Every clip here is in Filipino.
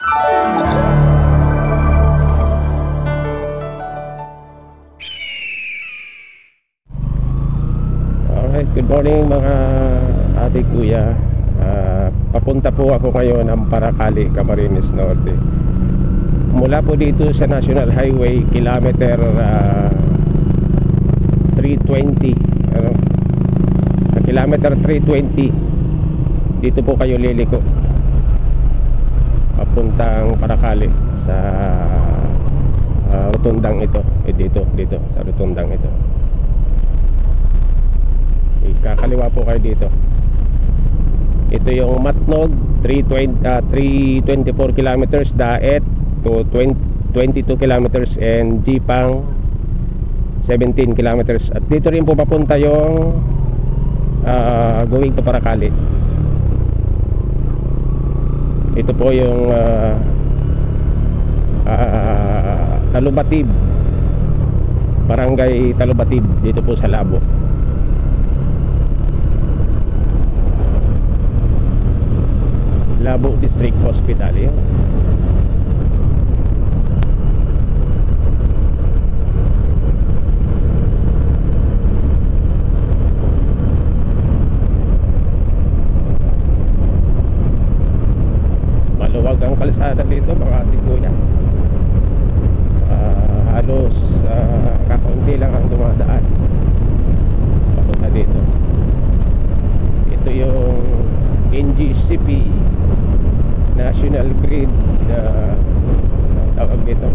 Alright, good morning mga ate kuya. Papunta po ako ngayon ng Paracali, Camarines Norte. Mula po dito sa National Highway, kilometer 320, sa kilometer 320 dito po kayo liliko papuntang Paracali sa rotundang ito. Dito sa rotundang ito. Kakaliwa po kayo dito. Ito yung Matnog, 324 kilometers, Daet to 22 kilometers, and Jipang 17 kilometers. At dito rin po papunta yung going to Paracali. Ito po yung Talubatib, Barangay Talubatib, dito po sa Labo. Labo District Hospital yun. Maluwag ang kalsada dito mga ate kuya. Halos kakaunti lang ang dumadaan papunta dito. Ito yung NGCP, National Grid, tawag dito,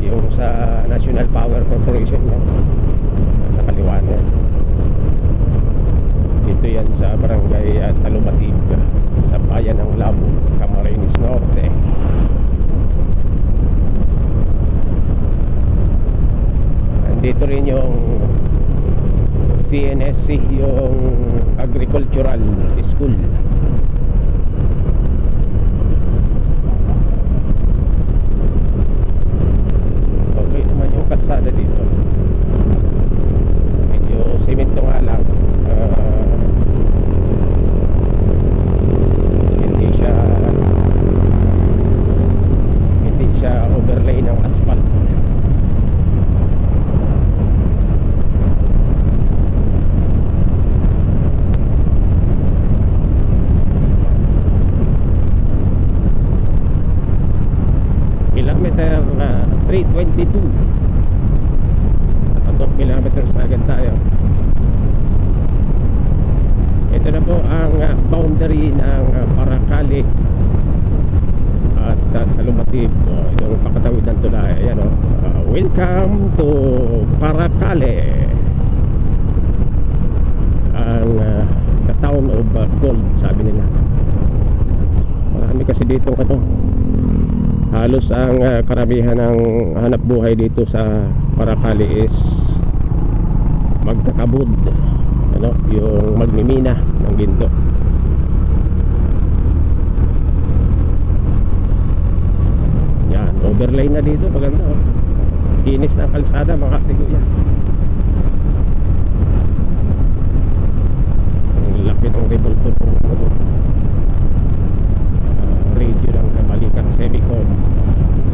yung sa National Power Corporation yan, sa kaliwa na. Dito yan sa Barangay Talubatib, sa bayan ng Labo, Camarines Norte. Dito rin yung CNSC, yung Agricultural School. Okay naman yung kalsada dito. Medyo simento nga lang. Hindi siya overlay ng asphalt. Kilometer 322, 4 kilometers na agad tayo. Ito na po ang boundary ng Paracali at Talubatib. Itong pakatawid ng tulay. Ayan, welcome to Paracali, ang the town of gold, sabi nila. Marami kasi dito halos ang karamihan ng hanap buhay dito sa Paracali is magkakabud, yung magmimina ng ginto. Yan, overlay na dito, maganda kinis na kalsada mga katigoya. Ang laki ng revolver radio ng Kabalikat Semicom.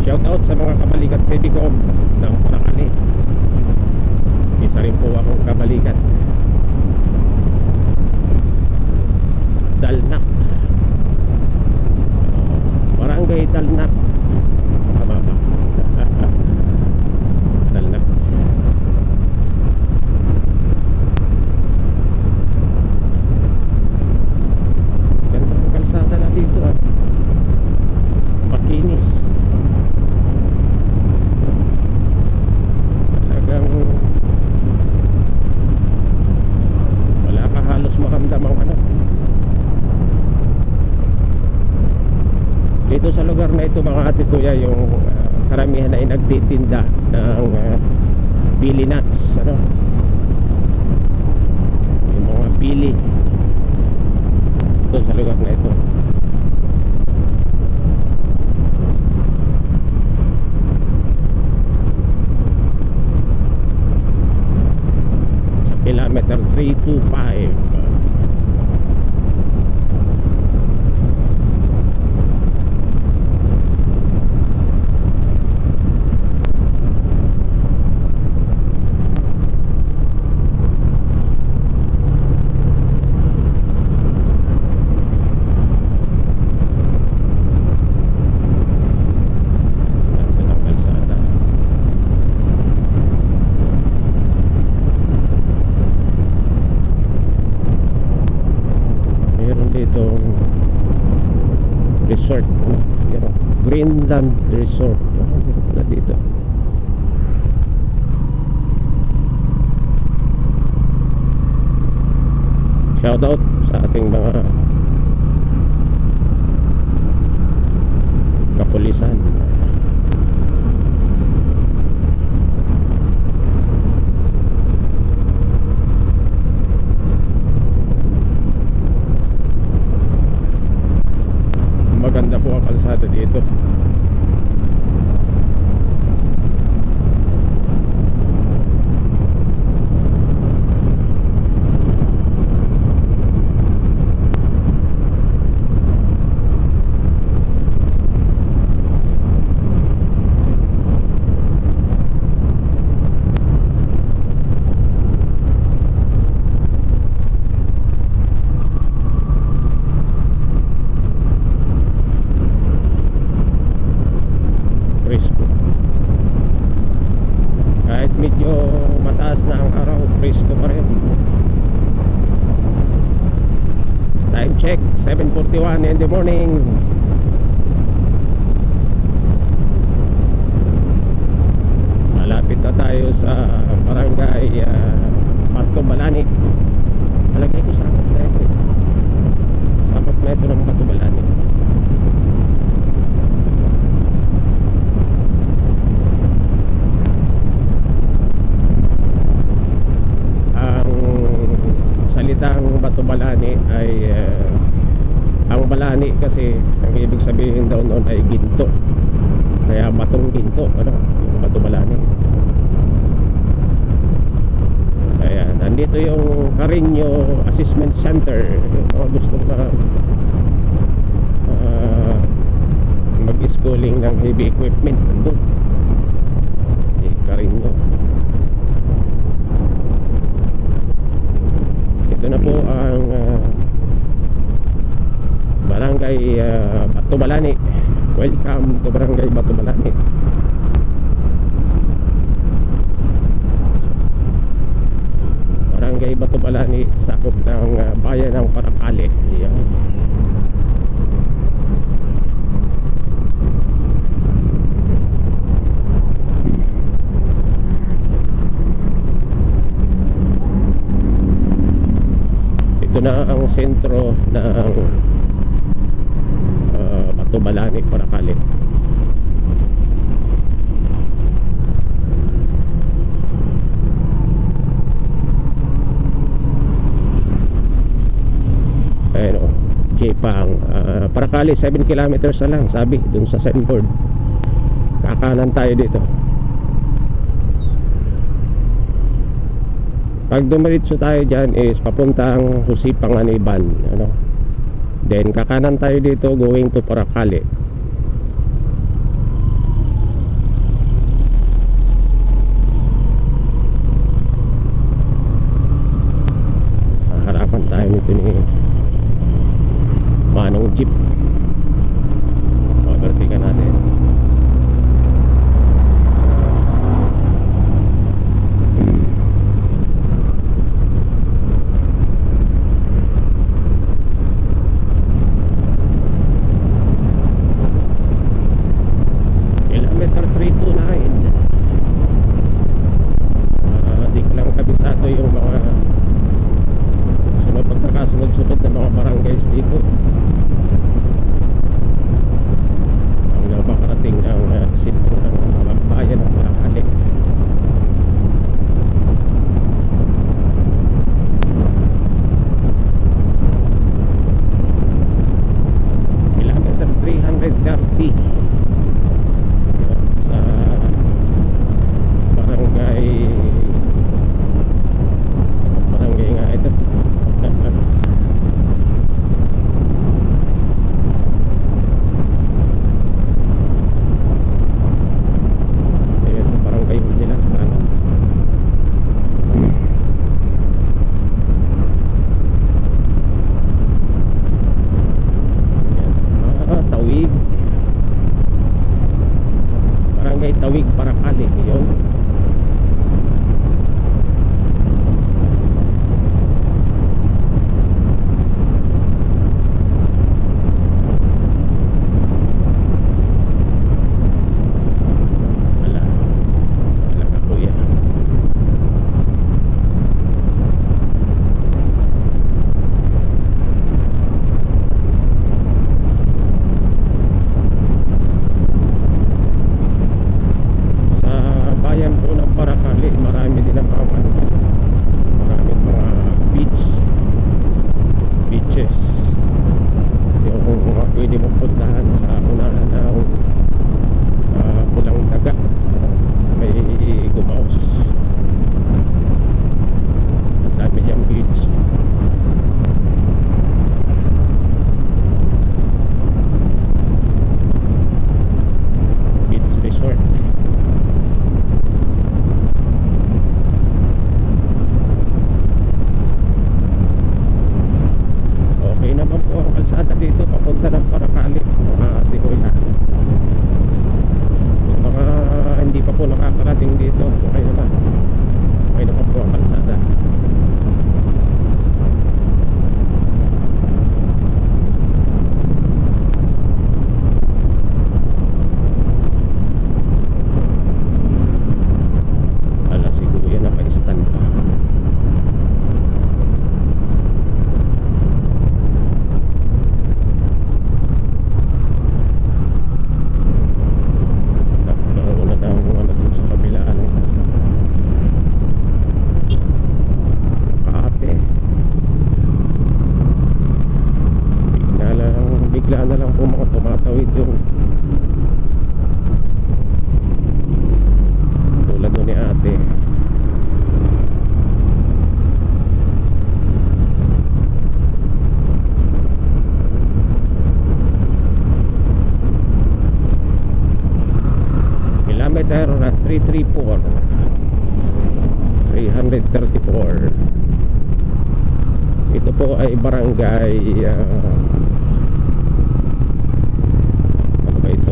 Shout out sa mga Kabalikat Semicom ng Paracali. Isa rin po akong kabalikat. Dalnak, Barangay Dalnak, mababa. Dalnak. Ganda ang kalsada na dito makinis. Talagang wala ka halos makamdamang dito sa lugar na ito mga ate kuya. Yung karamihan ay nagtitinda ng pili nuts, yung mga pili ito sa lugar na ito. Kilometer 325. Resort, you know, Greenland Resort na dito. Shout out sa ating mga kapulisan. Maganda po ang kalsada dito. Kahit medyo mataas na ang araw, presko pa rin. Time check, 7:41 in the morning. Malapit na tayo sa barangay Batubalani. Malagay ko sa metro. Sa metro ng Batubalani. Salitang Batubalani ay ang balani kasi ang ibig sabihin daw noon ay ginto, kaya batong ginto, ano, yung Batubalani. Kaya nandito yung Carreño Assessment Center, yung mga gustong mag-schooling ng heavy equipment nandun Carreño. Ito na po ang barangay Batubalani. Welcome to barangay Batubalani. Barangay Batubalani, sakop ng bayan ng Paracale. Yan. Ito na ang sentro ng Batubalani, Paracale. Ayan o, Jepang Paracale, 7 kilometers na lang, sabi dun sa signboard. Kakanan tayo dito. Pag dumiritso tayo dyan is papuntang Husipanganiban, ano. Then kakanan tayo dito going to Paracale. Harapan tayo nito ni Manong Jeep. Overtaken natin. Tawig Paracale, yun. tatawid yung tulad nun ni ate. Kilometer 334 334. Ito po ay barangay ano ba ito?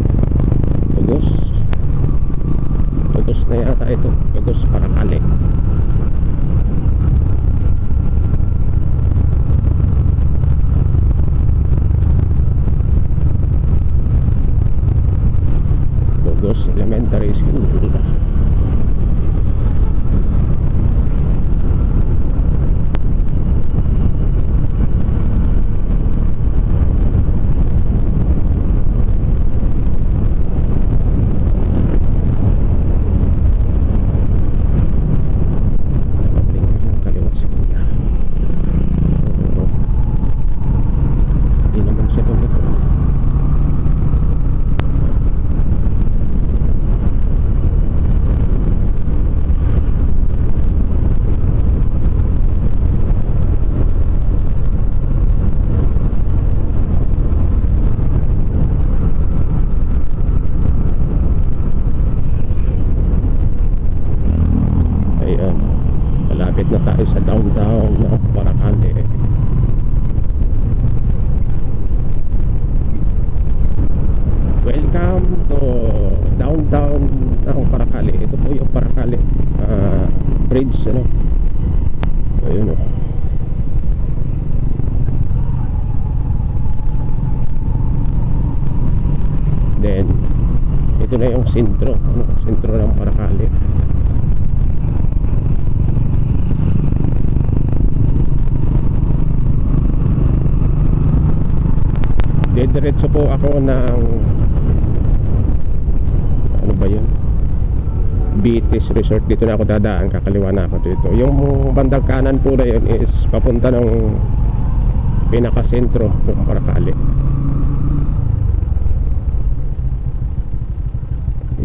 Tugos. Tugos na yata ito. Tugos Paracali. Tugos Elementary School. Malapit na tayo sa downtown ng Paracali. Welcome to downtown ng Paracali. Ito po yung Paracali bridge, ano? Ayun, oh. Then ito na yung sentro, ano? Sentro ng Paracali. Diretso po ako ng ano ba yun, Beatis Resort. Dito na ako dadaan, kakaliwa na ako dito. Yung bandang kanan po na yun is papunta ng pinakasentro ng Paracali.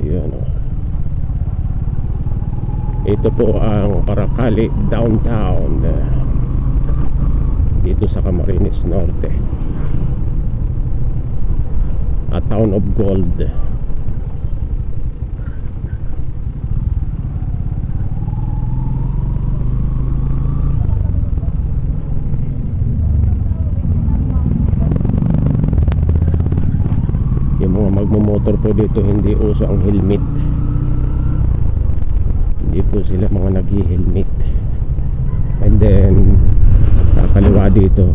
Yun, oh. Ito po ang Paracali downtown dito sa Camarines Norte, a town of gold. Yung mga magmumotor po dito, hindi uso ang helmet. Hindi po sila mga nag-helmet. And then kakaliwa dito,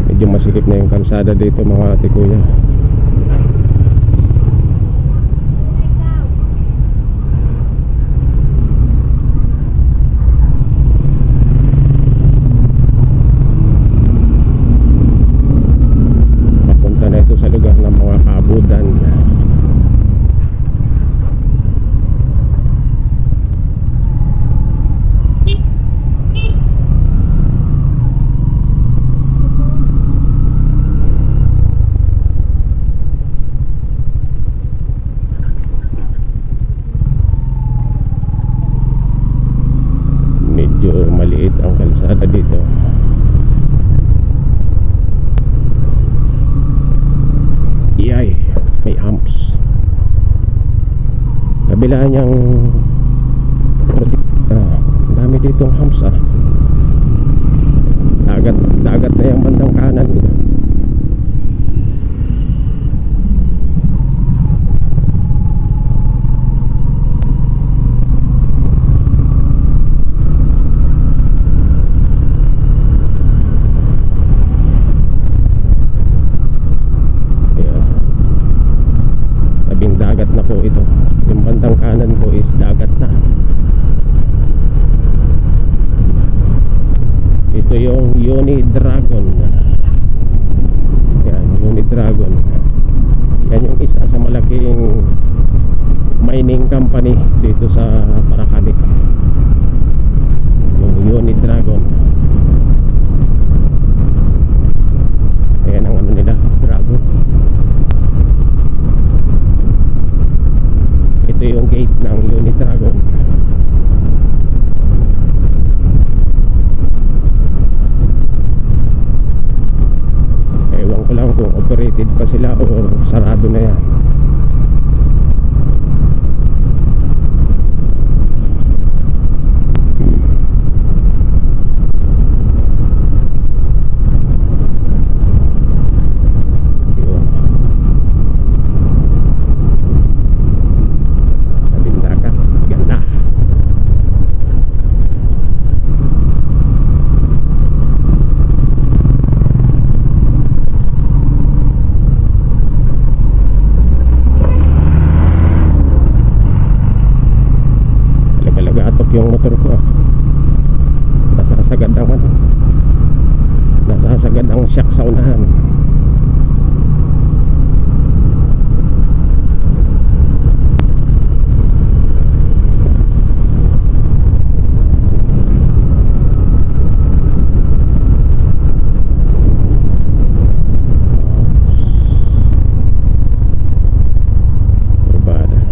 medyo masikip na yung kalsada dito, mga ate kuya. Papunta na ito sa lugar ng mga kaabudan. Maliit ang kalsada dito. Iyay, may humps. Kabila niyang dami ditong humps, ah. Dagat na yung bandang kanan nito. Dagat na po ito. Yung bandang kanan po is dagat na. Ito yung Unidragon. Yan, Unidragon. Yan yung isa sa malaking mining company dito sa Paracali. Yung Unidragon. Ayan ang ano nila, dragon. sarado na yan. Yun. Tabing dagat, ganda. Atok yung motor ko. Nasasagad ang ano, nasasagad ang shock sa unahan.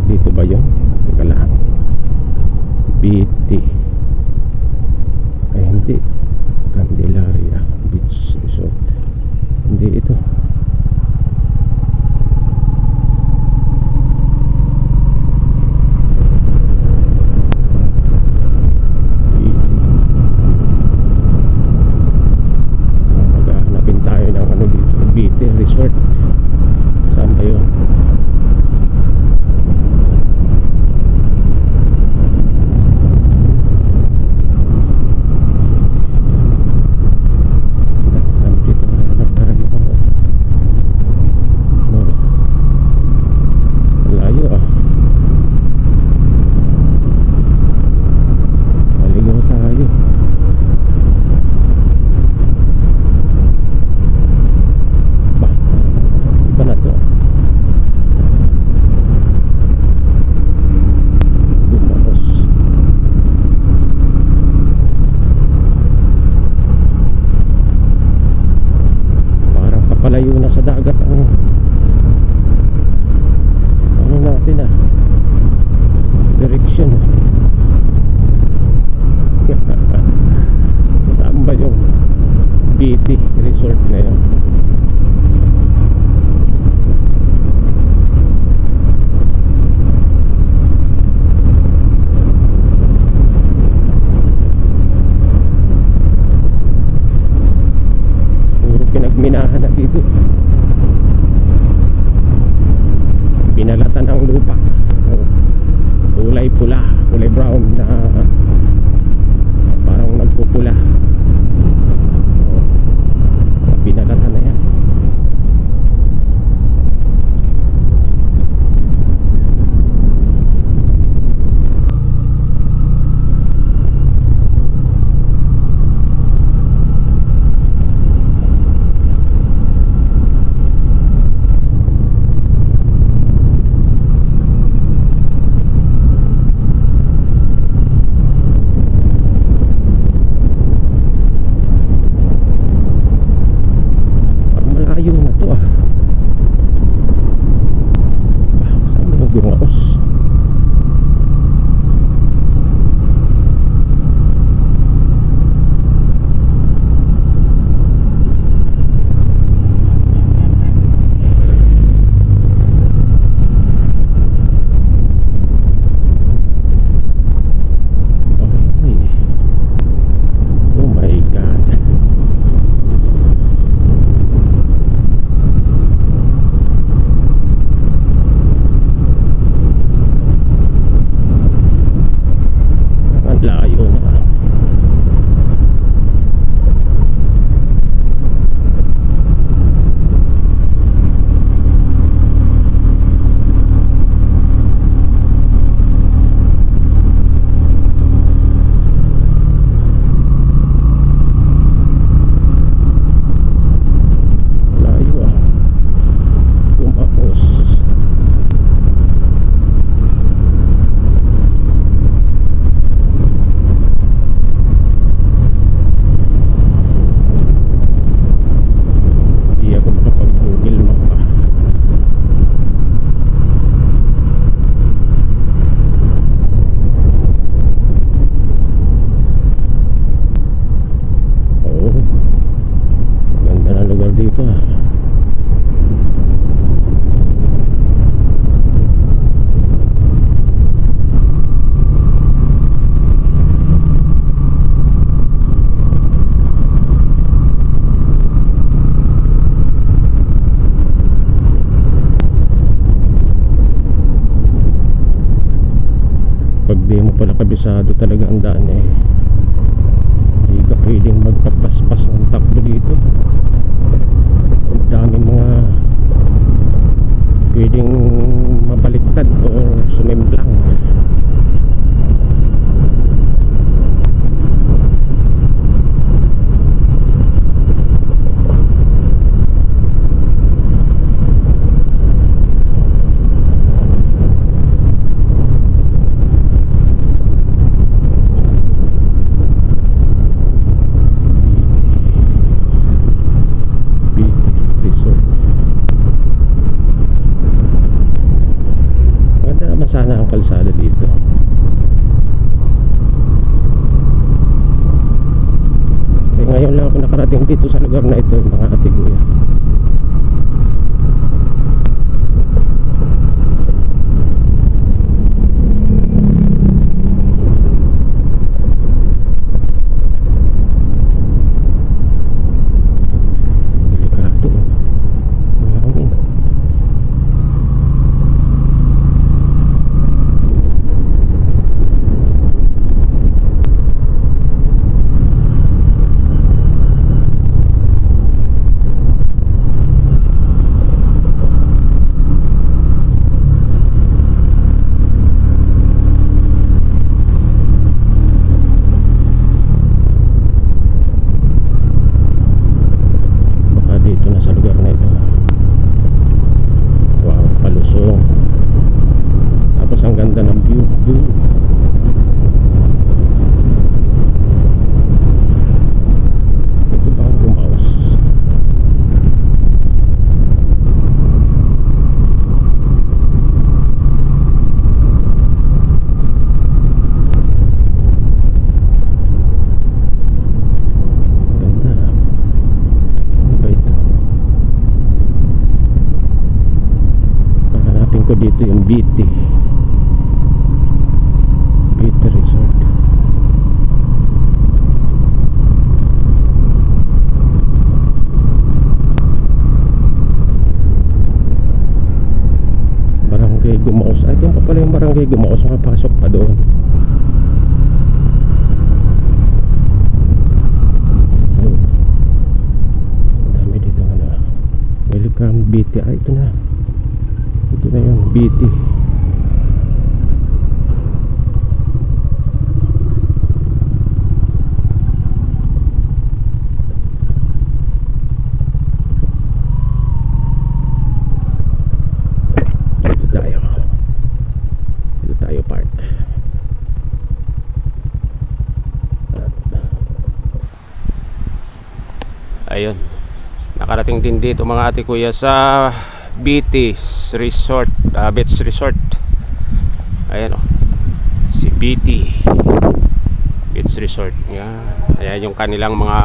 Dito ba yun? Teka lang. BT ay hindi, Candelaria Beach Resort, hindi ito. Maghahanapin tayo ng ano dito, BT Resort. Saan ba yun? Palayo na sa dagat ang ano natin direction. Saan ba yung BT Resort na yun? Pinagminahan na dito, pinalatan ang lupa, kulay pula, kulay brown na parang nagpupula. Pinalatan na yan. pag di mo pala kabisado talaga ang daan eh, hindi ka pwedeng magpapaspas ng takbo dito. Ang daming mga pwedeng mabaliktad o sumemplang. Sana ang kalsada dito. Ngayon lang ako nakarating dito sa lugar na ito, mga ate kuya. Delikado. Mahangin. Ko dito yung BT Resort. Barangay Gumaos. Ay, yung pa pala yung Barangay Gumaos. Makapasok pa doon. Dami dito ano. Welcome BT. Ay, ito na. Ito na yun, BT. Ito tayo park. Ayun, nakarating din dito mga ate kuya sa BT Resort, Beach Resort. Ayan o, si BT Beach Resort. Ayan yung kanilang mga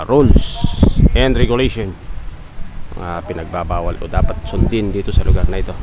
rules and regulation, mga pinagbabawal o dapat sundin dito sa lugar na ito.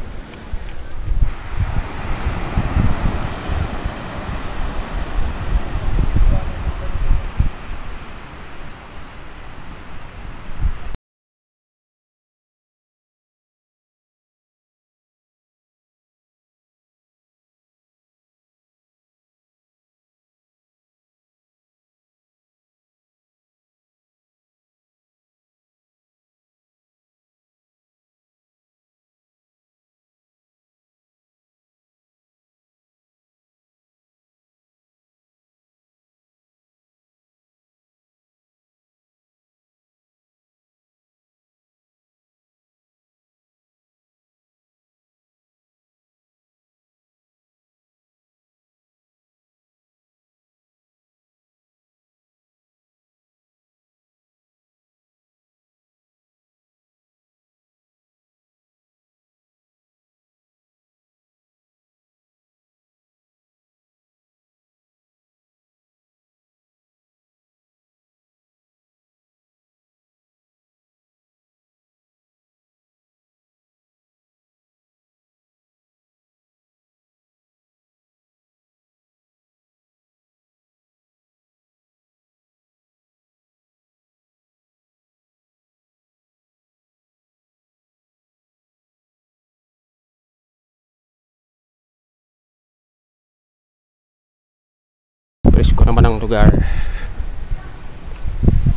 naman ang lugar.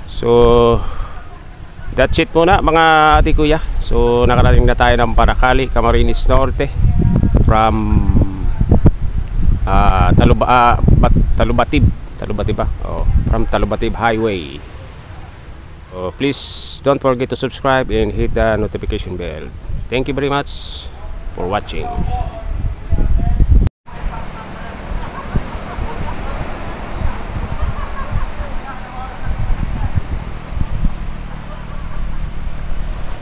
So that's it muna mga ate kuya. So nakarating na tayo ng Paracali, Camarines Norte from Talubatib ba? Oh, from Talubatib Highway. So please don't forget to subscribe and hit the notification bell. Thank you very much for watching.